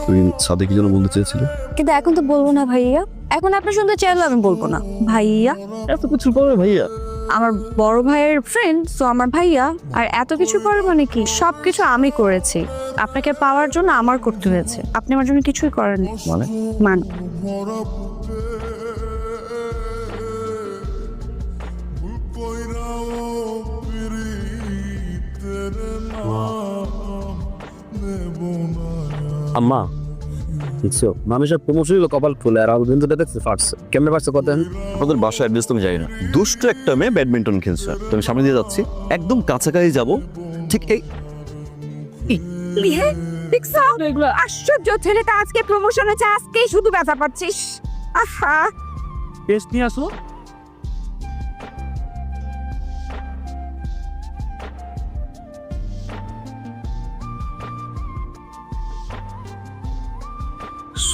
তুমি সাথে কি যেন বলতে চেয়েছিলে? কিন্তু এখন তো বলবো না ভাইয়া, এখন আপনি শুনতে চাইলে আমি বলবো না ভাইয়া। এত কিছু পরে ভাইয়া? আমার বড় ভাইয়ের ফ্রেন্ড তো আমার ভাইয়া, আর এত কিছু পরে মানে কি, সবকিছু আমি করেছি আপনাকে পাওয়ার জন্য, আমার করতে হয়েছে, আপনি আমার জন্য কিছুই করেননি। মানে আম্মা দেখছো, মানুষের প্রমোশন কপাল খুলে, আর আলবিন তো দেখতে পারছে কেমনে পারছে কত। আপনাদের বাসা অ্যাড্রেস তুমি জানি না, দুষ্ট একটা মেয়ে ব্যাডমিন্টন খেলছে, তুমি সামনে দিয়ে যাচ্ছি, একদম কাছাকাছি যাব, ঠিক এই আশ্চর্য, ছেলেটা আজকে প্রমোশন হয়েছে, আজকেই শুধু ব্যথা পাচ্ছিস। আহা, টেস্ট নিয়ে আসো।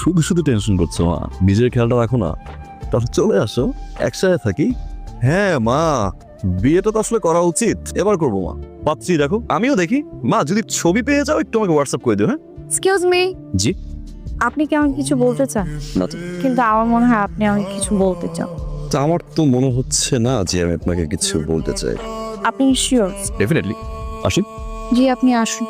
শুধু শুধু টেনশন করছো মা, নিজের খেয়ালটা রাখো না। তাহলে চলে আসো, একসাথে থাকি। হ্যাঁ মা, বিয়েটা তো আসলে করা উচিত, এবার করবো মা। পাত্রী দেখো, আমিও দেখি মা, যদি ছবি পেয়ে যাও একটু আমাকে হোয়াটসঅ্যাপ করে দিও। হ্যাঁ এক্সকিউজ মি, জি? আপনি কি আমাকে কিছু বলতে চান? না তো। কিন্তু আমার মনে হয় আপনি আমাকে কিছু বলতে চান। তা আমার তো মনে হচ্ছে না যে আমি আপনাকে কিছু বলতে চাই। আপনি শিওর? ডেফিনেটলি। আসি। জি, আপনি আসুন।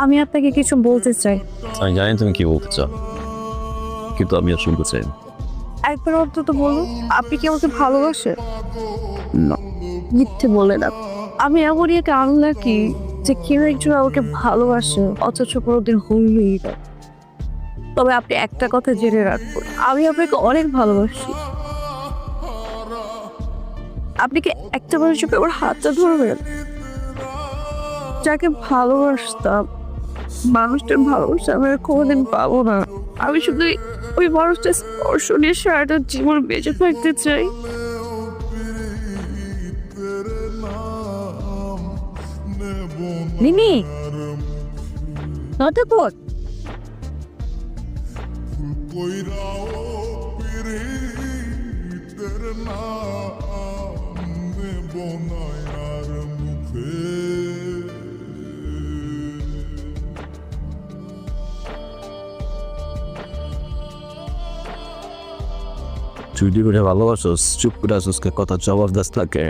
আমি আপনাকে কিছু বলতে চাই। আমি জানি তুমি কি বলতে চাও, কিন্তু আমি আর শুনতে চাই না। একবার অন্তত বলুন, আপনি কি আমাকে ভালোবাসেন? না। মিথ্যে বলে না। আমি এমনই একটা আনলাকি যে কেউ একজন আমাকে ভালোবাসে অথচ কোনোদিন হইলই না। তবে আপনি একটা কথা জেনে রাখুন, আমি আপনাকে অনেক ভালোবাসি। আপনি কি একটা মানুষের আমার হাতটা ধরবেন? যাকে ভালোবাসতাম, মানুষটার ভালোবাসা আমি আর কোনোদিন পাবো না। আমি শুধু ওই মানুষটা স্পর্শ নিয়ে সারাটা জীবন বেঁচে থাকতে চাই। মিমি, নটা পর চুরি করে ভালোবাসোস, চুপ করে আসোস, কথা জবাব দাস থাকে।